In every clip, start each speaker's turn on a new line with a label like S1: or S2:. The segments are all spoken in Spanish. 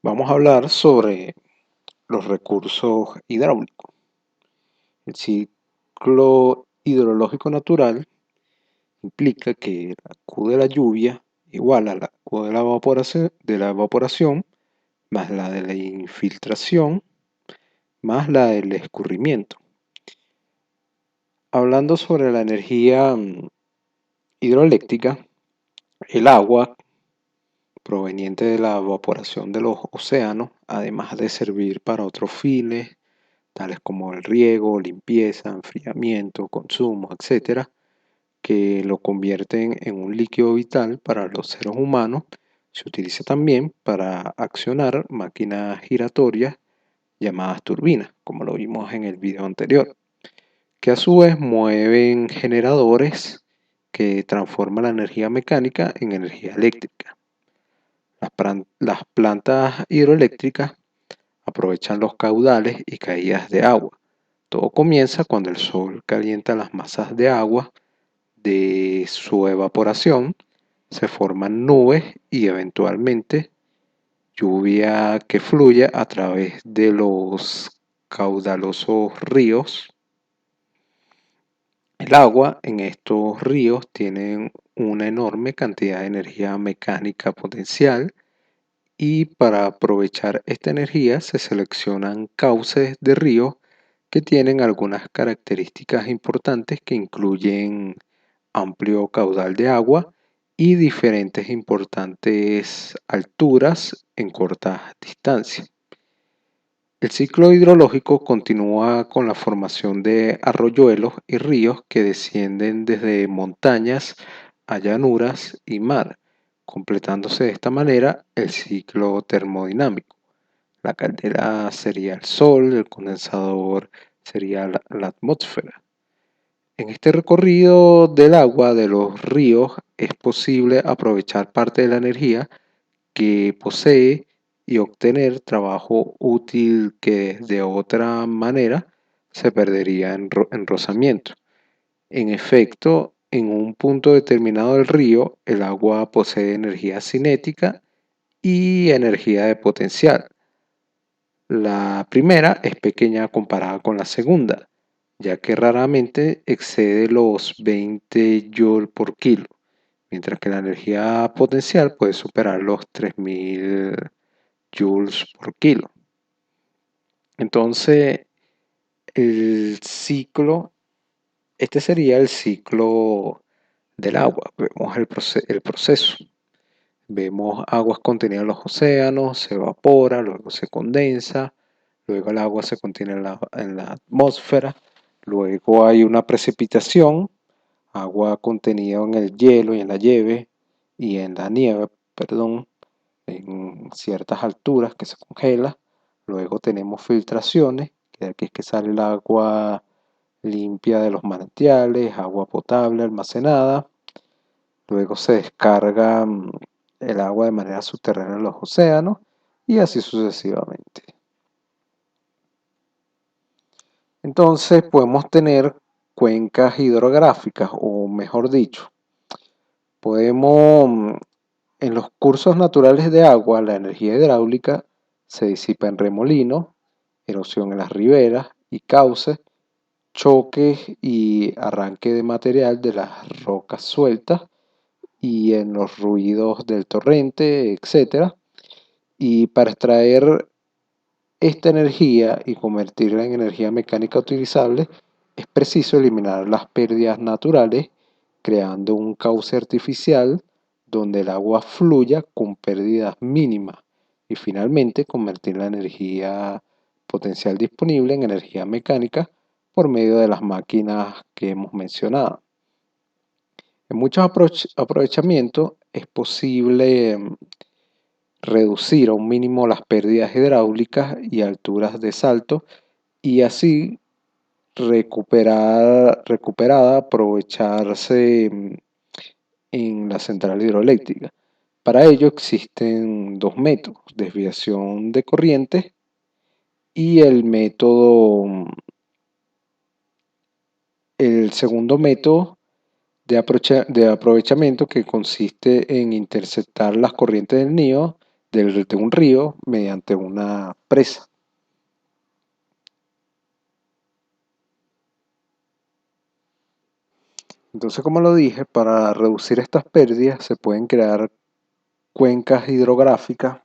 S1: Vamos a hablar sobre los recursos hidráulicos. El ciclo hidrológico natural implica que la Q de la lluvia igual a la Q de la evaporación más la de la infiltración más la del escurrimiento. Hablando sobre la energía hidroeléctrica, el agua proveniente de la evaporación de los océanos, además de servir para otros fines, tales como el riego, limpieza, enfriamiento, consumo, etcétera, que lo convierten en un líquido vital para los seres humanos, se utiliza también para accionar máquinas giratorias llamadas turbinas, como lo vimos en el video anterior, que a su vez mueven generadores que transforman la energía mecánica en energía eléctrica. Las plantas hidroeléctricas aprovechan los caudales y caídas de agua. Todo comienza cuando el sol calienta las masas de agua de su evaporación, se forman nubes y eventualmente lluvia que fluye a través de los caudalosos ríos. El agua en estos ríos tiene una enorme cantidad de energía mecánica potencial y para aprovechar esta energía se seleccionan cauces de ríos que tienen algunas características importantes que incluyen amplio caudal de agua y diferentes importantes alturas en cortas distancias. El ciclo hidrológico continúa con la formación de arroyuelos y ríos que descienden desde montañas a llanuras y mar, completándose de esta manera el ciclo termodinámico. La caldera sería el sol, el condensador sería la atmósfera. En este recorrido del agua de los ríos es posible aprovechar parte de la energía que posee y obtener trabajo útil que de otra manera se perdería en rozamiento. En efecto, en un punto determinado del río, el agua posee energía cinética y energía de potencial. La primera es pequeña comparada con la segunda, ya que raramente excede los 20 joule por kilo, mientras que la energía potencial puede superar los 3000 joules por kilo. Entonces, el ciclo, este sería el ciclo del agua. Vemos el proceso. Vemos aguas contenidas en los océanos, se evapora, luego se condensa, luego el agua se contiene en la atmósfera, luego hay una precipitación, agua contenida en el hielo y en la nieve, perdón, en ciertas alturas que se congela. Luego tenemos filtraciones, que de aquí es que sale el agua limpia de los manantiales, agua potable almacenada. Luego se descarga el agua de manera subterránea en los océanos y así sucesivamente. Entonces podemos tener cuencas hidrográficas, o mejor dicho, podemos en los cursos naturales de agua, la energía hidráulica se disipa en remolinos, erosión en las riberas y cauces, choques y arranque de material de las rocas sueltas y en los ruidos del torrente, etc. Y para extraer esta energía y convertirla en energía mecánica utilizable, es preciso eliminar las pérdidas naturales, creando un cauce artificial donde el agua fluya con pérdidas mínimas y finalmente convertir la energía potencial disponible en energía mecánica por medio de las máquinas que hemos mencionado. En muchos aprovechamientos es posible reducir a un mínimo las pérdidas hidráulicas y alturas de salto y así recuperada aprovecharse en la central hidroeléctrica. Para ello existen dos métodos: desviación de corriente y el segundo método de aprovechamiento, que consiste en interceptar las corrientes del Nío de un río mediante una presa. Entonces, como lo dije, para reducir estas pérdidas se pueden crear cuencas hidrográficas,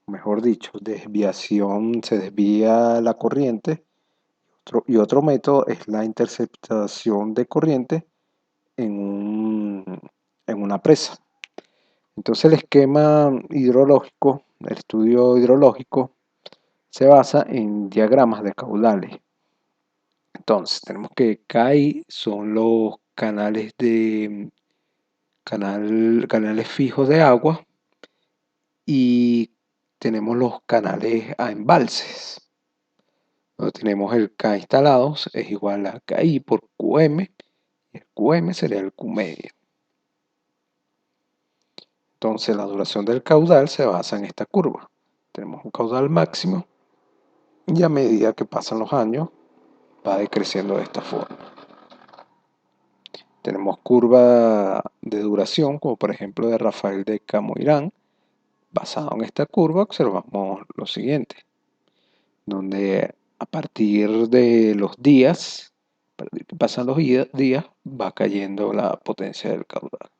S1: mejor dicho, desviación, se desvía la corriente. Y otro método es la interceptación de corriente en, en una presa. Entonces el esquema hidrológico, el estudio hidrológico, se basa en diagramas de caudales. Entonces tenemos que CAI son los canales canales fijos de agua y tenemos los canales a embalses. Tenemos el K instalados es igual a KI por QM y el QM sería el Q medio. Entonces la duración del caudal se basa en esta curva. Tenemos un caudal máximo y a medida que pasan los años va decreciendo de esta forma. Tenemos curva de duración, como por ejemplo de Rafael de Camoirán. Basado en esta curva observamos lo siguiente, donde a partir de los días, a partir que pasan los días, va cayendo la potencia del caudal.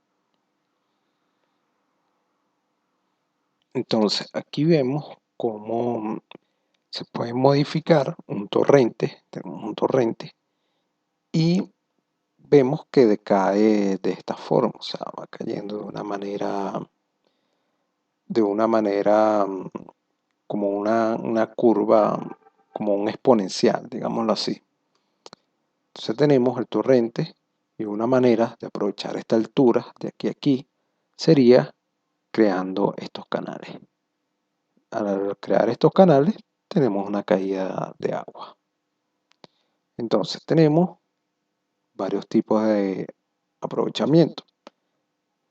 S1: Entonces aquí vemos cómo se puede modificar un torrente, tenemos un torrente, y vemos que decae de esta forma, o sea, va cayendo de una manera como una curva, como un exponencial, digámoslo así. Entonces tenemos el torrente y una manera de aprovechar esta altura de aquí a aquí sería creando estos canales. Al crear estos canales tenemos una caída de agua. Entonces tenemos varios tipos de aprovechamiento.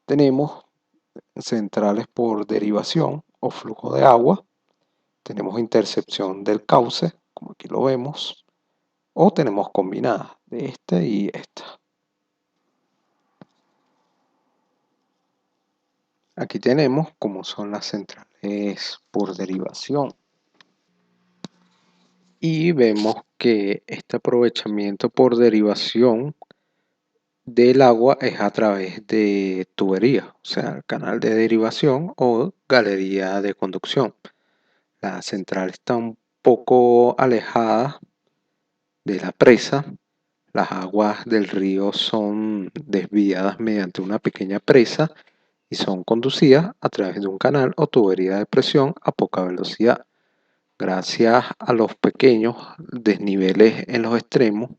S1: Tenemos centrales por derivación o flujo de agua. Tenemos intercepción del cauce, como aquí lo vemos. O tenemos combinadas de esta y esta. Aquí tenemos cómo son las centrales por derivación. Y vemos que este aprovechamiento por derivación del agua es a través de tubería, o sea, canal de derivación o galería de conducción. La central está un poco alejada de la presa. Las aguas del río son desviadas mediante una pequeña presa y son conducidas a través de un canal o tubería de presión a poca velocidad. Gracias a los pequeños desniveles en los extremos,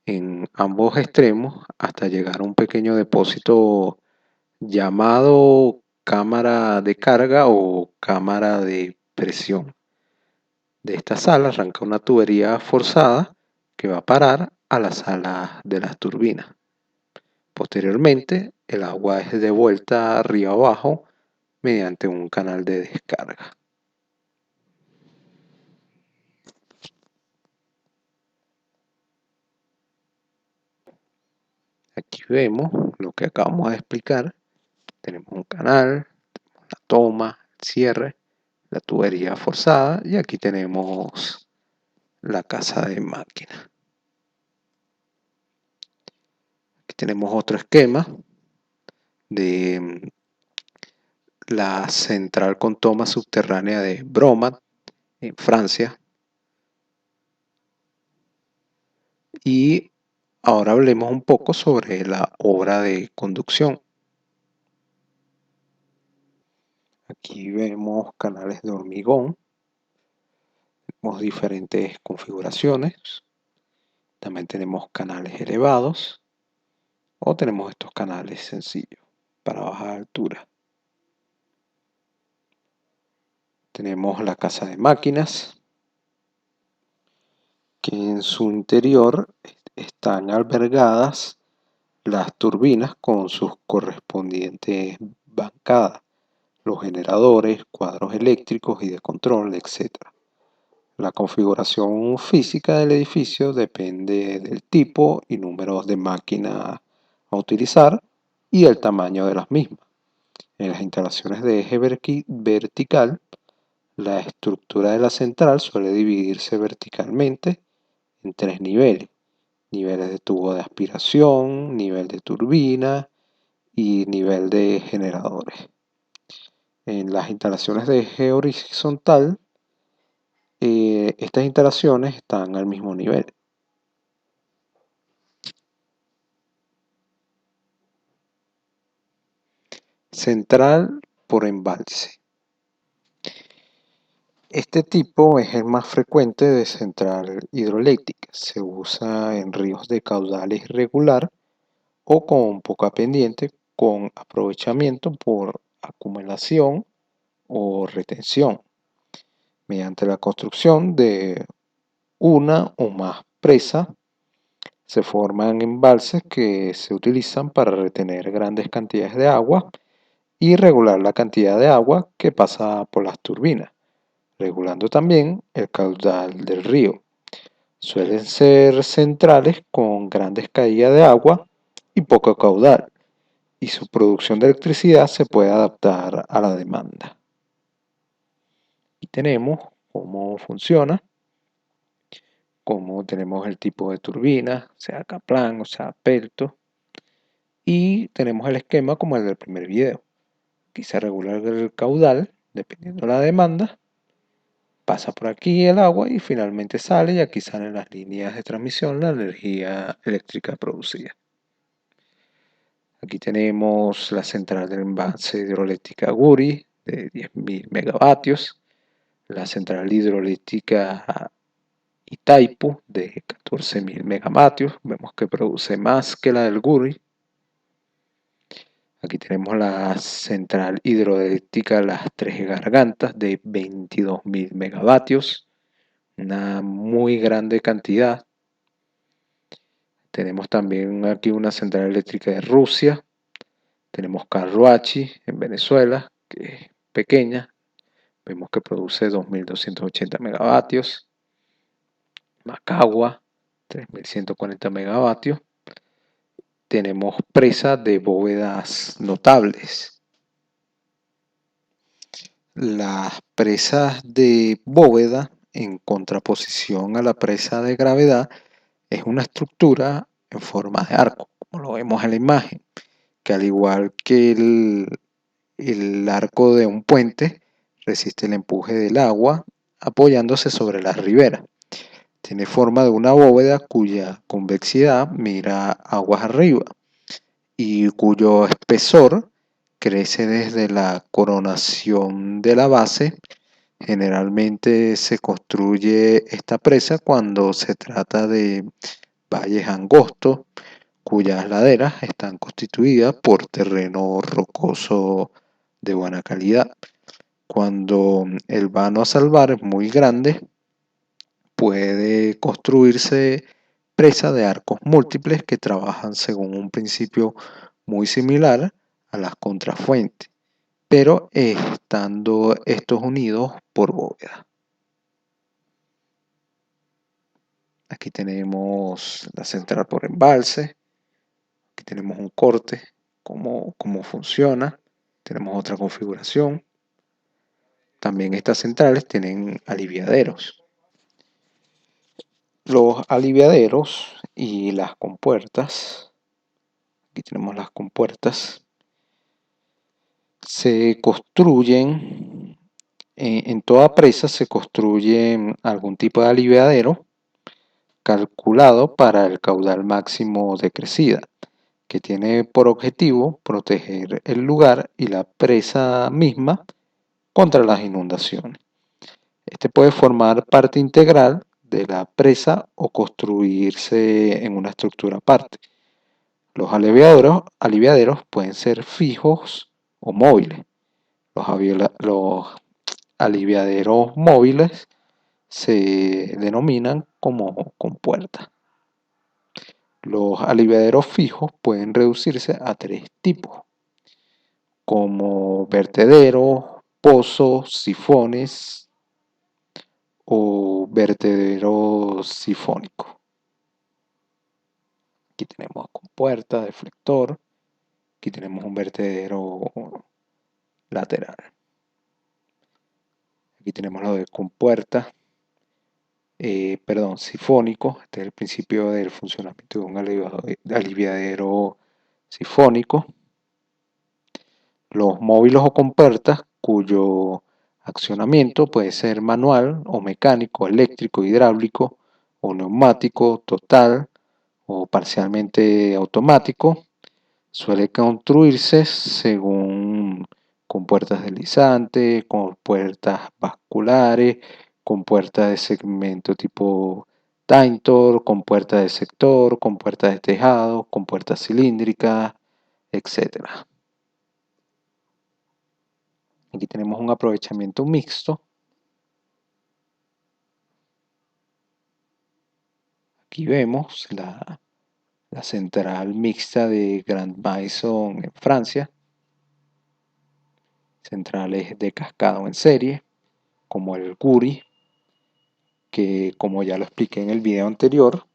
S1: en ambos extremos, hasta llegar a un pequeño depósito llamado cámara de carga o cámara de presión. De esta sala arranca una tubería forzada que va a parar a la sala de las turbinas. Posteriormente, el agua es devuelta río abajo mediante un canal de descarga. Aquí vemos lo que acabamos de explicar. Tenemos un canal, la toma, el cierre, la tubería forzada y aquí tenemos la casa de máquina. Aquí tenemos otro esquema de la central con toma subterránea de Bromat en Francia. Y ahora hablemos un poco sobre la obra de conducción. Aquí vemos canales de hormigón, vemos diferentes configuraciones. También tenemos canales elevados o tenemos estos canales sencillos para baja altura. Tenemos la casa de máquinas, que en su interior están albergadas las turbinas con sus correspondientes bancadas, los generadores, cuadros eléctricos y de control, etc. La configuración física del edificio depende del tipo y número de máquinas a utilizar y el tamaño de las mismas. En las instalaciones de eje vertical, la estructura de la central suele dividirse verticalmente en tres niveles. Niveles de tubo de aspiración, nivel de turbina y nivel de generadores. En las instalaciones de eje horizontal, estas instalaciones están al mismo nivel. Central por embalse. Este tipo es el más frecuente de central hidroeléctrica. Se usa en ríos de caudal irregular o con poca pendiente, con aprovechamiento por acumulación o retención, mediante la construcción de una o más presas. Se forman embalses que se utilizan para retener grandes cantidades de agua y regular la cantidad de agua que pasa por las turbinas, regulando también el caudal del río. Suelen ser centrales con grandes caídas de agua y poco caudal, y su producción de electricidad se puede adaptar a la demanda. Y tenemos cómo funciona, cómo tenemos el tipo de turbina, sea Kaplan o sea Pelto, y tenemos el esquema como el del primer video. Aquí se regula el caudal dependiendo de la demanda, pasa por aquí el agua y finalmente sale, y aquí salen las líneas de transmisión, la energía eléctrica producida. Aquí tenemos la central del embalse hidroeléctrica Guri de 10.000 megavatios, la central hidroeléctrica Itaipu de 14.000 megavatios, vemos que produce más que la del Guri. Aquí tenemos la central hidroeléctrica Las Tres Gargantas de 22.000 megavatios, una muy grande cantidad. Tenemos también aquí una central eléctrica de Rusia. Tenemos Carhuachi en Venezuela, que es pequeña. Vemos que produce 2.280 megavatios. Macagua, 3.140 megavatios. Tenemos presas de bóvedas notables. Las presas de bóveda, en contraposición a la presa de gravedad, es una estructura en forma de arco, como lo vemos en la imagen, que al igual que el arco de un puente, resiste el empuje del agua apoyándose sobre la ribera. Tiene forma de una bóveda cuya convexidad mira aguas arriba y cuyo espesor crece desde la coronación de la base. Generalmente se construye esta presa cuando se trata de valles angostos cuyas laderas están constituidas por terreno rocoso de buena calidad. Cuando el vano a salvar es muy grande, puede construirse presa de arcos múltiples que trabajan según un principio muy similar a las contrafuentes, pero estando estos unidos por bóveda. Aquí tenemos la central por embalse, aquí tenemos un corte, cómo funciona, tenemos otra configuración. También estas centrales tienen aliviaderos. Los aliviaderos y las compuertas, aquí tenemos las compuertas, se construyen, en toda presa se construye algún tipo de aliviadero calculado para el caudal máximo de crecida, que tiene por objetivo proteger el lugar y la presa misma contra las inundaciones. Este puede formar parte integral de la presa o construirse en una estructura aparte. Los aliviaderos pueden ser fijos o móviles. Los aliviaderos móviles se denominan como compuertas. Los aliviaderos fijos pueden reducirse a tres tipos, como vertederos, pozos, sifones o vertedero sifónico. Aquí tenemos compuerta, deflector, aquí tenemos un vertedero lateral. Aquí tenemos lo de compuerta, sifónico. Este es el principio del funcionamiento de un aliviadero sifónico. Los móviles o compuertas cuyo accionamiento puede ser manual o mecánico, eléctrico, hidráulico o neumático, total o parcialmente automático. Suele construirse según compuertas deslizantes, compuertas basculares, compuertas de segmento tipo Taintor, compuertas de sector, compuertas de tejado, compuertas cilíndricas, etc. Aquí tenemos un aprovechamiento mixto. Aquí vemos la central mixta de Grand Maison en Francia. Centrales de cascado en serie, como el Guri, que como ya lo expliqué en el video anterior,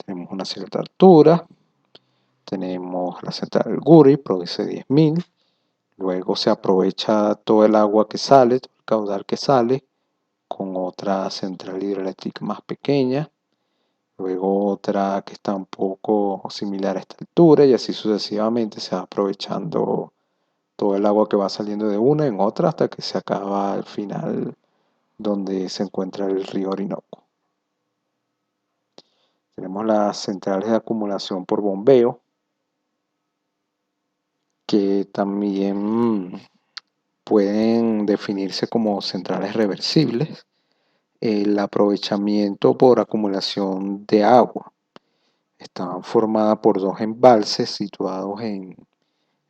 S1: tenemos una cierta altura, tenemos la central del Guri, produce 10.000, luego se aprovecha todo el agua que sale, todo el caudal que sale, con otra central hidroeléctrica más pequeña, luego otra que está un poco similar a esta altura, y así sucesivamente se va aprovechando todo el agua que va saliendo de una en otra hasta que se acaba al final donde se encuentra el río Orinoco. Tenemos las centrales de acumulación por bombeo, que también pueden definirse como centrales reversibles. El aprovechamiento por acumulación de agua. Están formadas por dos embalses situados en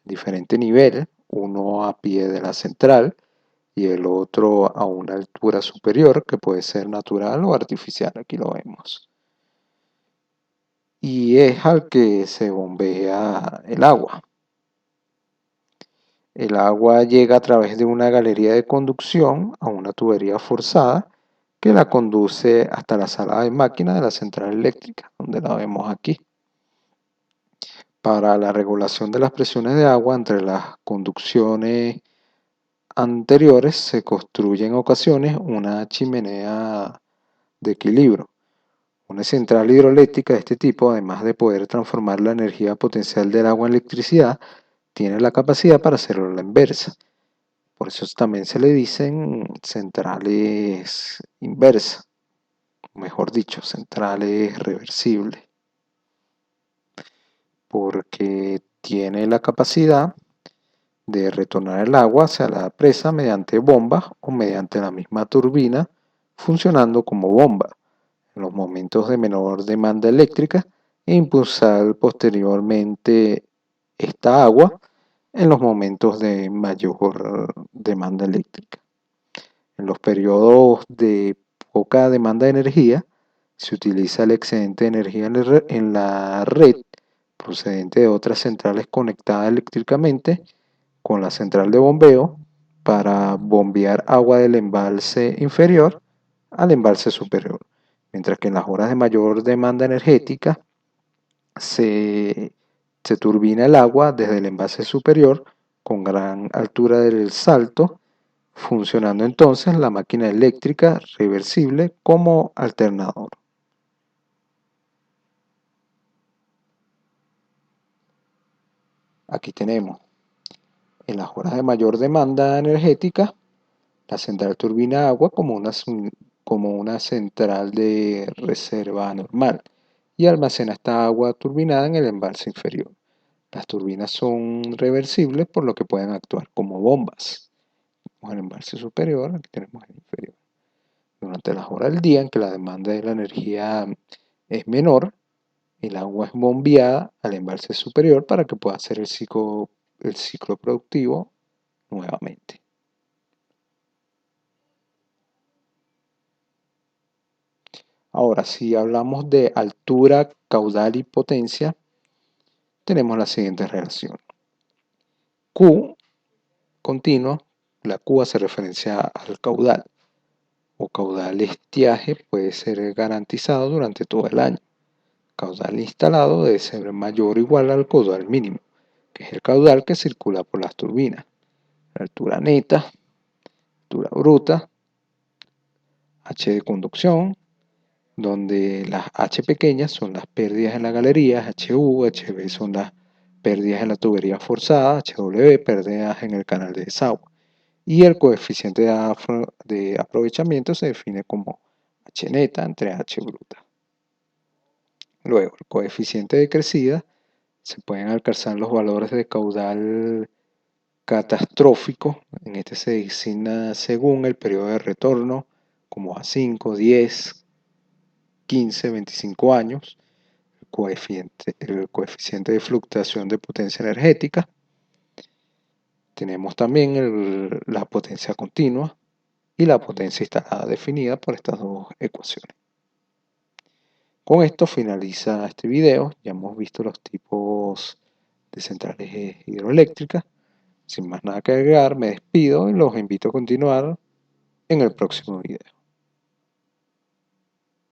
S1: diferentes niveles, uno a pie de la central y el otro a una altura superior, que puede ser natural o artificial. Aquí lo vemos. Y es al que se bombea el agua. El agua llega a través de una galería de conducción a una tubería forzada que la conduce hasta la sala de máquinas de la central eléctrica, donde la vemos aquí. Para la regulación de las presiones de agua entre las conducciones anteriores se construye en ocasiones una chimenea de equilibrio. Una central hidroeléctrica de este tipo, además de poder transformar la energía potencial del agua en electricidad, tiene la capacidad para hacerlo a la inversa. Por eso también se le dicen centrales inversas, mejor dicho, centrales reversibles, porque tiene la capacidad de retornar el agua hacia la presa mediante bombas o mediante la misma turbina funcionando como bomba en los momentos de menor demanda eléctrica e impulsar posteriormente esta agua en los momentos de mayor demanda eléctrica. En los periodos de poca demanda de energía, se utiliza el excedente de energía en la red procedente de otras centrales conectadas eléctricamente con la central de bombeo para bombear agua del embalse inferior al embalse superior, mientras que en las horas de mayor demanda energética se turbina el agua desde el embalse superior con gran altura del salto, funcionando entonces la máquina eléctrica reversible como alternador. Aquí tenemos en las horas de mayor demanda energética la central turbina agua como una central de reserva normal y almacena esta agua turbinada en el embalse inferior. Las turbinas son reversibles por lo que pueden actuar como bombas. Tenemos el embalse superior, aquí tenemos el inferior. Durante las horas del día en que la demanda de la energía es menor, el agua es bombeada al embalse superior para que pueda hacer el ciclo productivo nuevamente. Ahora, si hablamos de altura, caudal y potencia, tenemos la siguiente relación. Q continuo, la Q hace referencia al caudal, o caudal estiaje puede ser garantizado durante todo el año. Caudal instalado debe ser mayor o igual al caudal mínimo, que es el caudal que circula por las turbinas. la altura neta, altura bruta, H de conducción, donde las H pequeñas son las pérdidas en la galería, HU, HV son las pérdidas en la tubería forzada, HW, pérdidas en el canal de desagüe. Y el coeficiente de aprovechamiento se define como H neta entre H bruta. Luego, el coeficiente de crecida, se pueden alcanzar los valores de caudal catastrófico. En este se designa según el periodo de retorno, como a 5, 10, 15, 25 años. El coeficiente de fluctuación de potencia energética. Tenemos también la potencia continua y la potencia instalada definida por estas dos ecuaciones. Con esto finaliza este video. Ya hemos visto los tipos de centrales hidroeléctricas. Sin más nada que agregar, me despido y los invito a continuar en el próximo video.